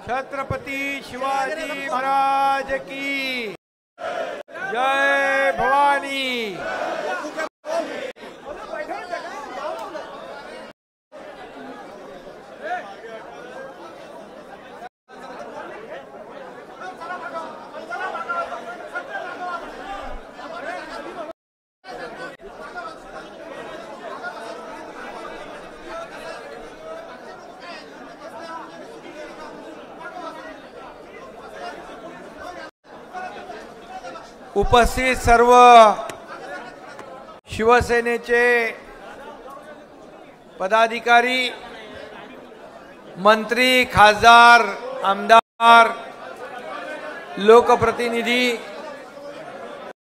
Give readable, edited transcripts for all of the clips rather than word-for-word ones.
छत्रपति शिवाजी महाराज की जय भवानी। उपस्थित सर्व शिवसेनेचे पदाधिकारी, मंत्री, खासदार, आमदार, लोकप्रतिनिधी,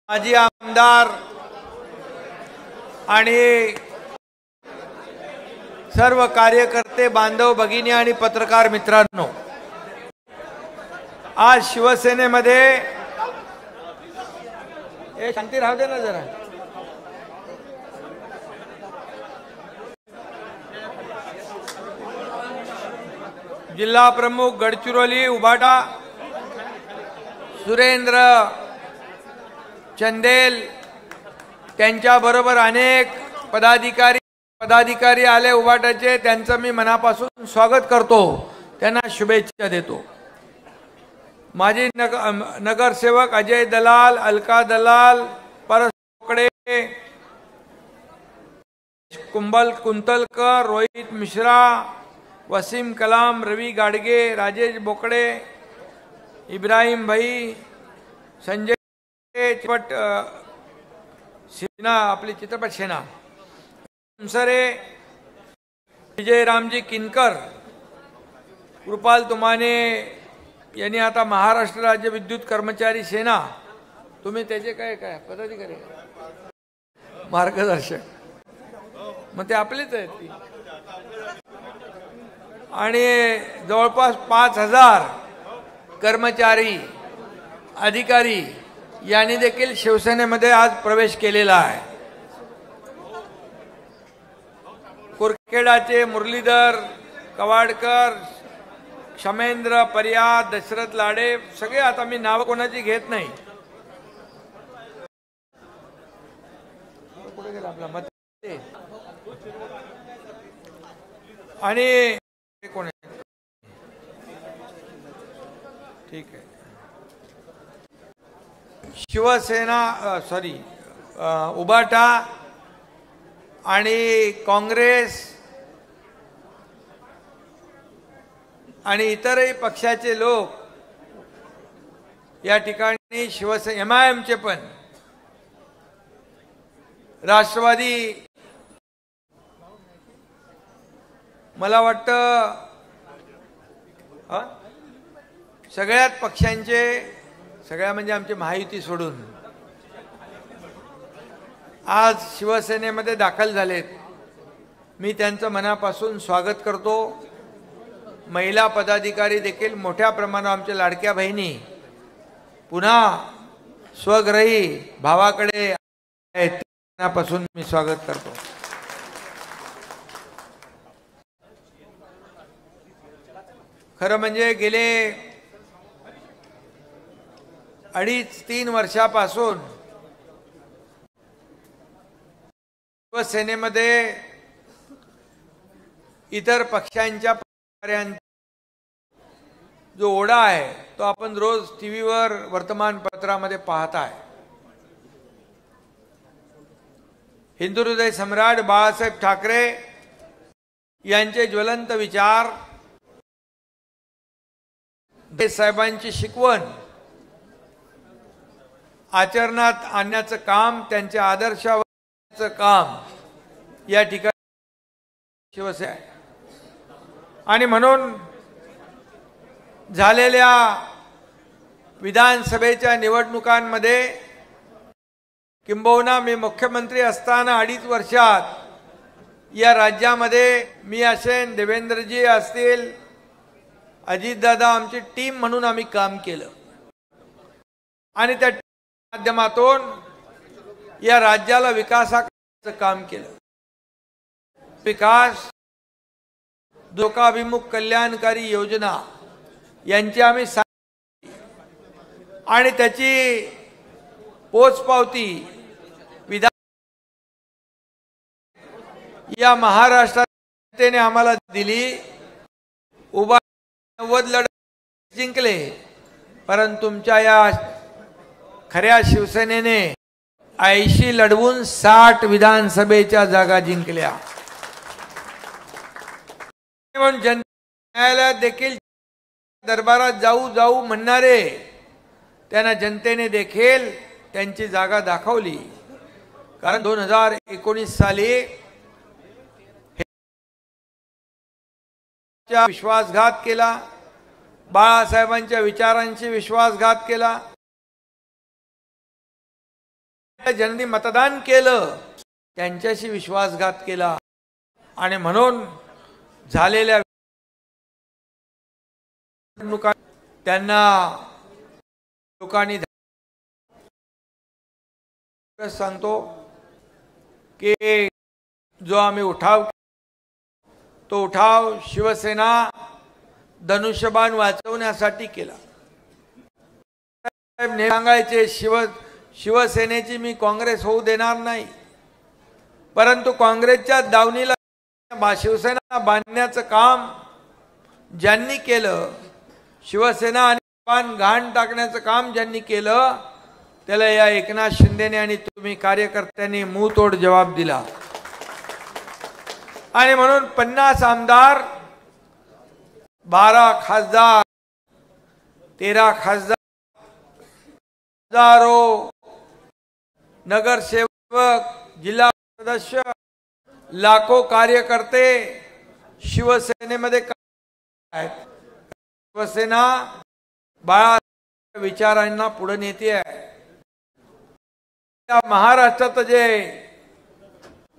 माजी आमदार आणि सर्व कार्यकर्ते बांधव भगिनी आणि पत्रकार मित्रांनो, आज शिवसेनेमध्ये शांती राहू दे ना जरा। जिल्हा प्रमुख गडचिरोली उबाटा सुरेंद्र चंदेल, त्यांच्याबरोबर अनेक पदाधिकारी आले उबाटाचे, त्यांचं मी मनापासून स्वागत करतो, त्यांना शुभेच्छा देतो। माजी नगरसेवक अजय दलाल, अलका दलाल, परस बोकडे, कुंतलकर, रोहित मिश्रा, वसीम कलाम, रवी गाडगे, राजेश बोकडे, इब्राहिम भाई, संजय चित्रपट सेना, आपली चित्रपट सेना सरे, विजय रामजी किनकर, कृपाल तुमाने यांनी आता महाराष्ट्र राज्य विद्युत कर्मचारी सेना, तुम्ही त्याचे काय पदाधिकारी मार्गदर्शक, मग ते आपलेच आहेत आणि जवळपास 5000 कर्मचारी अधिकारी यांनी देखील शिवसेनेमध्ये आज प्रवेश केलेला आहे। कुरखेडाचे मुरलीधर कवाडकर, क्षमेंद्र पर्या, दशरथ लाडे, सगळे, आता मी नाव कोणाची घेत नाही। कुठे गेला आपला मत आणि कोण आहे? ठीक आहे। शिवसेना उबाटा आणि काँग्रेस आणि इतरही पक्षाचे लोक या ठिकाणी शिवसेना, MIMचे पण, राष्ट्रवादी, मला वाटतं सगळ्याच पक्षांचे, सगळ्या म्हणजे आमची महायुती सोडून आज शिवसेनेमध्ये दाखल झालेत। मी त्यांचं मनापासून स्वागत करतो। महिला पदाधिकारी देखील मोठ्या प्रमाणावर, आमच्या लाडक्या बहिणी पुन्हा स्वग्रही भावाकडे आहेत, मनापासून मी स्वागत करतो। खरं म्हणजे गेले 2.5-3 वर्षापासून शिवसेनेमध्ये इतर पक्षांच्या जो ओढा आहे तो आपण रोज टीव्हीवर, वर्तमानपत्रामध्ये पाहताय। हिंदू हृदय सम्राट बाळासाहेब ठाकरे यांचे ज्वलंत विचार, साहेबांची शिकवण आचरणात आणण्याचं काम, त्यांच्या आदर्शाचं काम या ठिकाणी शिवसेना आहे। आणि म्हणून झालेल्या विधानसभेच्या निवडणुकांमध्ये, किंबहुना मी मुख्यमंत्री असताना 2.5 वर्षात या राज्यामध्ये मी असेन, देवेंद्रजी असतील, अजितदादा आमची टीम म्हणून आम्ही काम केलं आणि त्या माध्यमातून या राज्याला विकासाचं काम केलं. विकास, लोकाभिमुख कल्याणकारी योजना यांची आम्ही आणि त्याची पोचपावती विधान या महाराष्ट्रात जनतेने आम्हाला दिली. उभा 90 लढत जिंकले, परंतु तुमच्या या खऱ्या शिवसेनेने 80 लढवून 60 विधानसभेच्या जागा जिंकल्या. म्हणून न्यायालयात देखील दरबारात जाऊ जाऊ म्हणणारे त्यांना जनतेने देखील त्यांची जागा दाखवली. कारण 2019 साली विश्वासघात केला, बाळासाहेबांच्या विचारांशी विश्वासघात केला. ज्यांनी मतदान केलं त्यांच्याशी विश्वासघात केला आणि म्हणून झालेल्या निवडणुका त्यांना लोकांनी सांगतो की जो आम्ही उठाव, तो उठाव शिवसेना धनुष्यबाण वाचवण्यासाठी केला. सांगायचे शिवसेनेची मी काँग्रेस होऊ देणार नाही, परंतु काँग्रेसच्या दावणीला शिवसेना बांधण्याचं काम ज्यांनी केलं, शिवसेना आणि घाण टाकण्याचं काम ज्यांनी केलं, त्याला या एकनाथ शिंदेने आणि तुम्ही कार्यकर्त्यांनी मुंहतोड जवाब दिला. आणि म्हणून 50 आमदार, 12 खासदार, 13 खासदार, हजारो नगरसेवक, जिल्हा सदस्य, लाखो कार्यकर्ते शिवसेनेमध्ये आहेत. शिवसेना बाळा विचारांना पुढे नेते आहे. महाराष्ट्रात जे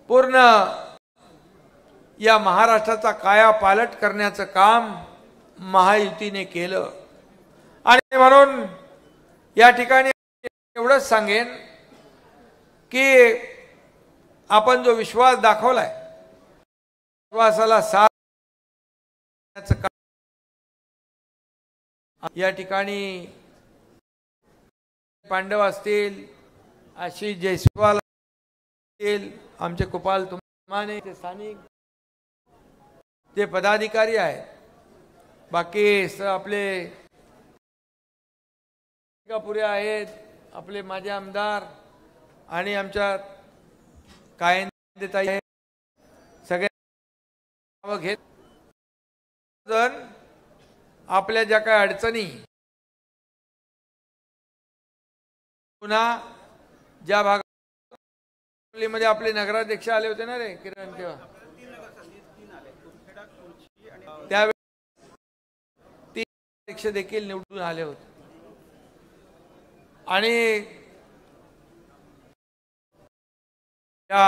पूर्ण या महाराष्ट्राचा कायापालट करण्याचं काम महायुतीने केलं. आणि म्हणून या ठिकाणी एवढंच सांगेन की आपण जो विश्वास दाखवलाय, विश्वासाला साथ काम या ठिकाणी पांडव असतील, आशिष जयस्वाल असतील, आमचे गोपाल तुमाने, स्थानिक जे पदाधिकारी आहेत, बाकी आपले पुरे आहेत, आपले माझे आमदार आणि आमच्या कायदेताई सगळ्या घेत जण आपल्या ज्या काही अडचणी, पुन्हा ज्या भागामध्ये आपले नगराध्यक्ष आले होते ना रे किरण, तेव्हा त्यावेळी 3 अध्यक्ष देखील निवडून आले होते. आणि या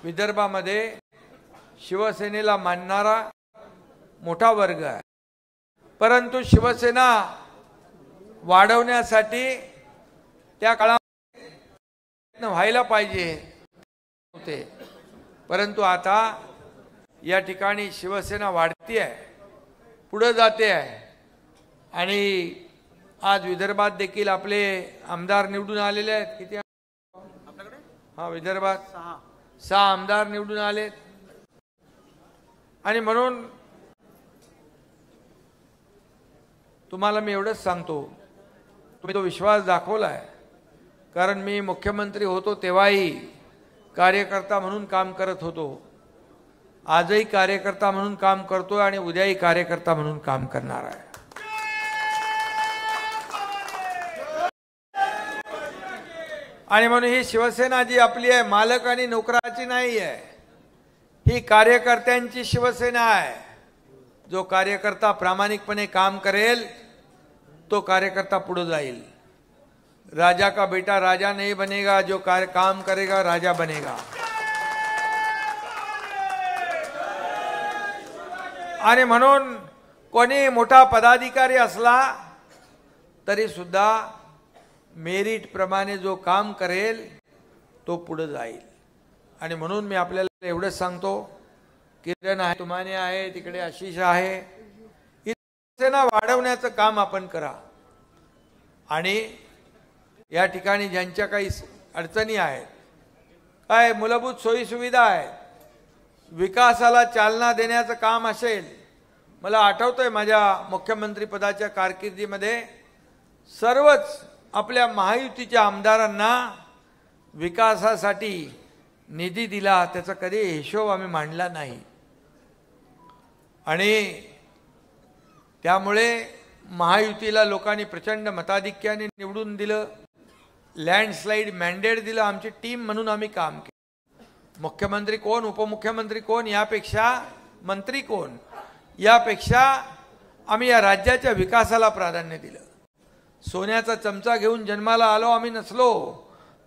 विदर्भामध्ये शिवसेनेला मानणारा मोठा वर्ग आहे, परंतु शिवसेना वाढवण्यासाठी त्या काळात व्हायला पाहिजे होते, परंतु आता या ठिकाणी शिवसेना वाढती आहे, पुढे जाते आहे. आणि आज विदर्भात देखील आपले आमदार निवडून आलेले आहेत. किती? हा, विदर्भात 6 आमदार निवडून आलेत. आणि म्हणून तुम्हाला मी एवढंच सांगतो, तुम्ही तो विश्वास दाखवलाय. कारण मी मुख्यमंत्री होतो तेव्हाही कार्यकर्ता म्हणून काम करत होतो, आजही कार्यकर्ता म्हणून काम करतोय आणि उद्याही कार्यकर्ता म्हणून काम करणार आहे. आणि म्हणून ही शिवसेना जी आपली आहे, मालक आणि नोकराची नाही आहे, ही कार्यकर्त्यांची शिवसेना आहे. जो कार्यकर्ता प्रामाणिकपणे काम करेल तो कार्यकर्ता पुढे जाईल. राजा का बेटा राजा नहीं बनेगा, जो काम करेगा राजा बनेगा. आणि म्हणून कोणी मोठा पदाधिकारी असला तरी सुद्धा मेरिट प्रमाणे जो काम करेल तो पुढे जाईल. आणि म्हणून मी आपल्याला एवढंच सांगतो, किरण आहे, तुमाने आहे, तिकडे आशिष आहे, सेना वाढवण्याचं काम आपण करा. आणि या ठिकाणी ज्यांच्या काही अडचणी आहेत, काय मूलभूत सोयी सुविधा आहेत, विकासाला चालना देण्याचं काम असेल. मला आठवतंय माझ्या मुख्यमंत्री पदाच्या कारकिर्दीमध्ये सर्वच आपल्या महायुतीच्या आमदारांना विकासासाठी निधी दिला, त्याचा कधी हिशोब आम्ही मांडला नाही. आणि त्यामुळे महायुतीला लोकांनी प्रचंड मताधिक्याने निवडून दिलं, लँडस्लाइड मॅन्डेट दिलं. आमची टीम म्हणून आम्ही काम केलं. मुख्यमंत्री कोण, उपमुख्यमंत्री कोण यापेक्षा, मंत्री कोण यापेक्षा आम्ही या राज्याच्या विकासाला प्राधान्य दिलं. सोन्याचा चमचा घेऊन जन्माला आलो आम्ही नसलो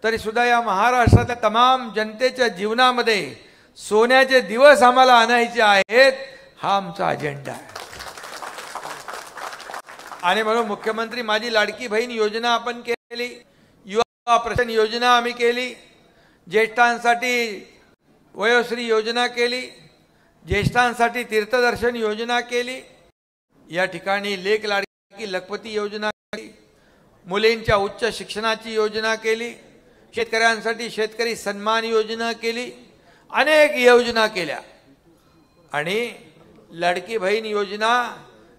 तरी सुद्धा या महाराष्ट्रातल्या तमाम जनतेच्या जीवनामध्ये सोन्याचे दिवस आम्हाला आणायचे आहेत, हा आमचा अजेंडा आहे. आणि म्हणून मुख्यमंत्री माझी लाडकी बहीण योजना आपण केली, युवा प्रश्न योजना आम्ही केली, ज्येष्ठांसाठी वयोश्री योजना केली, ज्येष्ठांसाठी तीर्थदर्शन योजना केली, या ठिकाणी लेक लाडकी लखपती योजना केली, मुलींच्या उच्च शिक्षणाची योजना केली, शेतकऱ्यांसाठी शेतकरी सन्मान योजना केली, अनेक योजना केल्या. आणि लाडकी बहीण योजना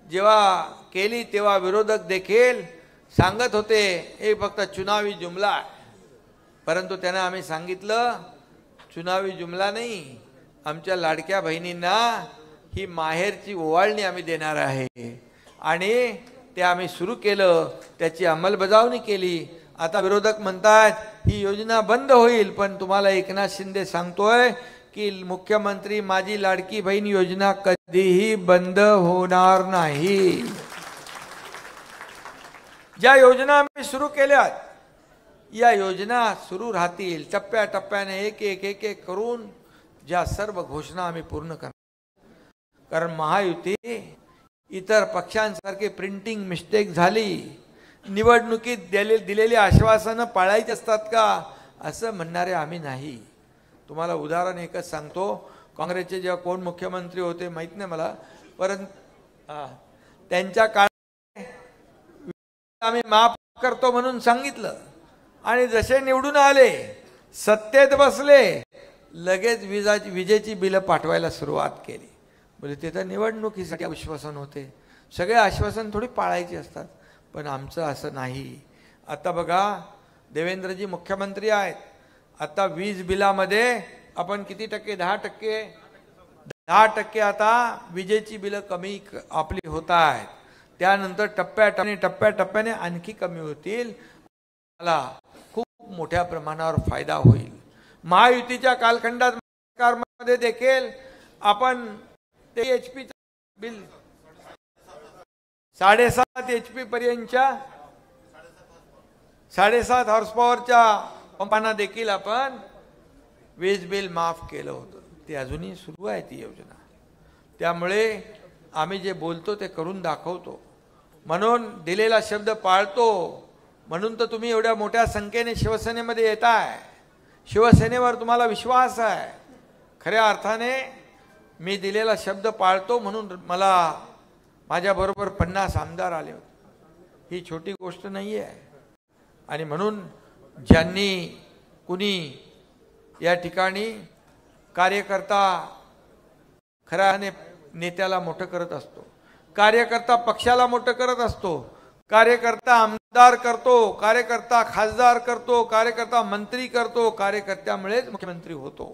जेव्हा केली तेव्हा विरोधक देखील सांगत होते हे फक्त चुनावी जुमला आहे. परंतु त्यांना आम्ही सांगितलं चुनावी जुमला नाही, आमच्या लाडक्या बहिणींना ही माहेरची ओवाळणी आम्ही देणार आहे. आणि ते आम्ही सुरू केलं, त्याची अंमलबजावणी केली. आता विरोधक म्हणतात ही योजना बंद होईल, पण तुम्हाला एकनाथ शिंदे सांगतोय की मुख्यमंत्री माझी लाडकी बहीण योजना कधीही बंद होणार नाही. ज्या योजना आम्ही सुरू केल्यात या योजना सुरू राहतील. टप्प्याटप्प्याने एक एक एक एक करून ज्या सर्व घोषणा आम्ही पूर्ण करणार. कारण महायुती इतर पक्षांसारखे प्रिंटिंग मिस्टेक झाली, निवडणुकीत दिलेली आश्वासनं पाळायची असतात का असं म्हणणारे आम्ही नाही. तुम्हाला उदाहरण एकच सांगतो, काँग्रेसचे जेव्हा कोण मुख्यमंत्री होते माहित नाही मला, परंतु त्यांच्या काळात आम्ही माफ करतो म्हणून सांगितलं आणि जसे निवडून आले सत्तेत बसले लगेच विजेची बिलं पाठवायला सुरुवात केली. म्हणजे ते तर निवडणुकीसाठी आश्वासन होते, सगळे आश्वासन थोडी पाळायची असतात, पण आमचं असं नाही. आता बघा देवेंद्रजी मुख्यमंत्री आहेत, आता वीज बिलामध्ये आपण किती टक्के, 10%, 10% आता विजेची बिलं कमी आपली होत आहेत. त्यानंतर टप्प्याटप्प्याने आणखी कमी होतील. मला खूप मोठ्या प्रमाणावर फायदा होईल. महायुतीच्या कालखंडात मध्ये देखील आपण ते HP बिल 7.5 HP पर्यंतच्या 7.5 हॉर्स पॉवरच्या पंपांना देखील आपण वीज बिल माफ केलं होतं. ते अजूनही सुरू आहे ती योजना. त्यामुळे आम्ही जे बोलतो ते करून दाखवतो, म्हणून दिलेला शब्द पाळतो. म्हणून तर तुम्ही एवढ्या मोठ्या संख्येने शिवसेनेमध्ये येताय. शिवसेनेवर तुम्हाला विश्वास आहे. खऱ्या अर्थाने मी दिलेला शब्द पाळतो म्हणून मला माझ्याबरोबर 50 आमदार आले होते. ही छोटी गोष्ट नाही आहे. आणि म्हणून ज्यांनी कुणी या ठिकाणी कार्यकर्ता खऱ्या नेत्याला मोठं करत असतो, कार्यकर्ता पक्षाला मोठं करत असतो, कार्यकर्ता आमदार करतो, कार्यकर्ता खासदार करतो, कार्यकर्ता मंत्री करतो, कार्यकर्त्यामुळेच मुख्यमंत्री होतो.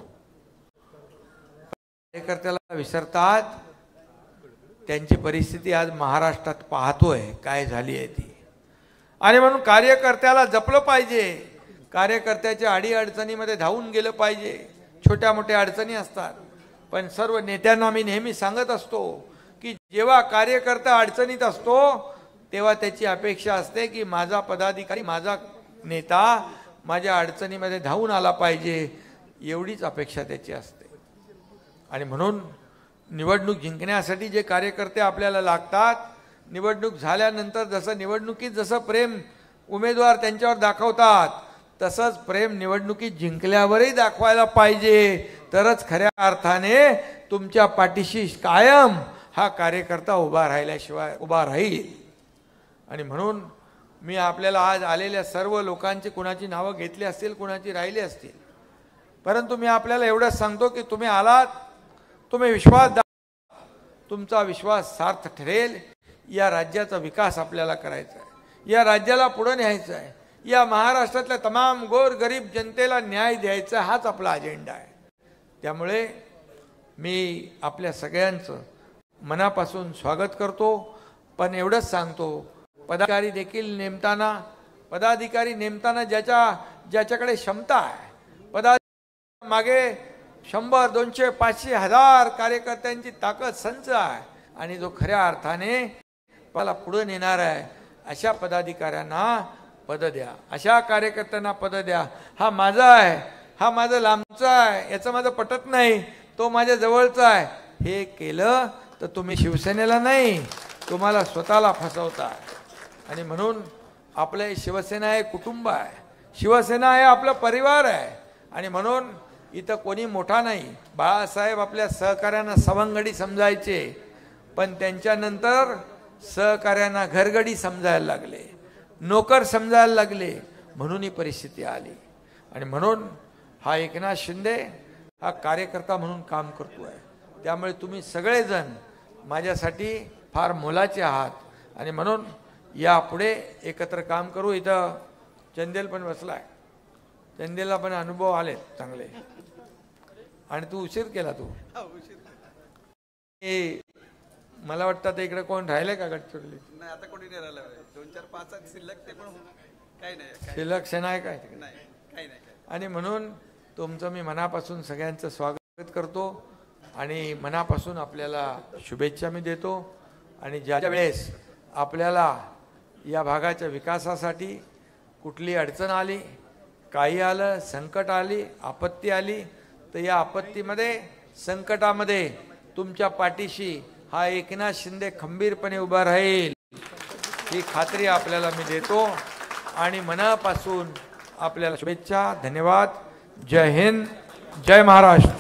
कार्यकर्त्याला विसरतात. त्यांची परिस्थिती आज महाराष्ट्रात पाहतोय काय झाली आहे ती. आणि म्हणून कार्यकर्त्याला जपलं पाहिजे. कार्यकर्त्याच्या अडीअडचणीमध्ये धावून गेलं पाहिजे. छोट्या मोठ्या अडचणी असतात, पण सर्व नेत्यांना मी नेहमी सांगत असतो की जेव्हा कार्यकर्ता अडचणीत असतो तेव्हा त्याची अपेक्षा असते की माझा पदाधिकारी, माझा नेता माझ्या अडचणीमध्ये धावून आला पाहिजे, एवढीच अपेक्षा त्याची असते. आणि म्हणून निवडणूक जिंकण्यासाठी जे कार्यकर्ते आपल्याला लागतात, निवडणूक झाल्यानंतर जसं निवडणुकीत जसं प्रेम उमेदवार त्यांच्यावर दाखवतात, तसंच प्रेम निवडणुकीत जिंकल्यावरही दाखवायला पाहिजे. तरच खऱ्या अर्थाने तुमच्या पाठीशी कायम हा कार्यकर्ता उभा राहील. आणि म्हणून मी आपल्याला आज आलेल्या सर्व लोकांची कुणाची नावं घेतली असतील, कुणाची राहिली असतील, परंतु मी आपल्याला एवढंच सांगतो की तुम्ही आलात, तुम्ही विश्वास दाखवा, तुमचा विश्वास सार्थ ठरेल. या राज्याचा विकास आपल्याला करायचा आहे, या राज्याला पुढे न्यायचं आहे, या महाराष्ट्रातल्या तमाम गोरगरीब जनतेला न्याय द्यायचा, हाच आपला अजेंडा आहे. त्यामुळे मी आपल्या सगळ्यांचं मनापासून स्वागत करतो. पण एवढंच सांगतो, पदाधिकारी देखील नेमताना ज्याच्याकडे क्षमता आहे, पदाधिकारी मागे 100, 200, 500, 1000 कार्यकर्त्यांची ताकद संच आहे आणि जो खऱ्या अर्थाने मला पुढे नेणार आहे, अशा पदाधिकाऱ्यांना पद द्या, अशा कार्यकर्त्यांना पद द्या. हा माझा आहे, हा माझा लांबचा आहे, याचं माझं पटत नाही, तो माझ्या जवळचा आहे, हे केलं तर तुम्ही शिवसेनेला नाही, तुम्हाला स्वतःला फसवता. आणि म्हणून आपले शिवसेना हे कुटुंब आहे, शिवसेना हे आपला परिवार आहे. आणि म्हणून इथं कोणी मोठा नाही. बाळासाहेब आपल्या सहकाऱ्यांना सवंगडी समजायचे, पण त्यांच्यानंतर सहकाऱ्यांना घरगडी समजायला लागले, नोकर समजायला लागले, म्हणून ही परिस्थिती आली. आणि म्हणून हा एकनाथ शिंदे हा कार्यकर्ता म्हणून काम करतोय. त्यामुळे तुम्ही सगळेजण माझ्यासाठी फार मोलाचे आहात. आणि म्हणून यापुढे एकत्र काम करू. इथं चंदेल पण बसलाय, चंदेलला पण अनुभव आले चांगले. आणि तू उशीर केला, तू मला वाटतं आता इकडे कोण राहिले का गडचिरोली? नाही, आता कोणी नाही राहिलं. 2-4-5 शिल्लक, ते पण काही नाही, शिल्लक नाही काय नाही, काही नाही. आणि म्हणून तुमचं मी मनापासून सगळ्यांचं स्वागत करतो आणि मनापासून आपल्याला शुभेच्छा मी देतो. आणि ज्या वेळेस आपल्याला या भागाच्या विकासासाठी कुठली अडचण आली, काही आलं, संकट आली, आपत्ती आली, तर या आपत्तीमध्ये, संकटामध्ये तुमच्या पाठीशी हा एकनाथ शिंदे खंबीरपणे उभा राहील, ही खात्री आपल्याला मी देतो. आणि मनापासून आपल्याला शुभेच्छा. धन्यवाद. जय हिंद, जय महाराष्ट्र.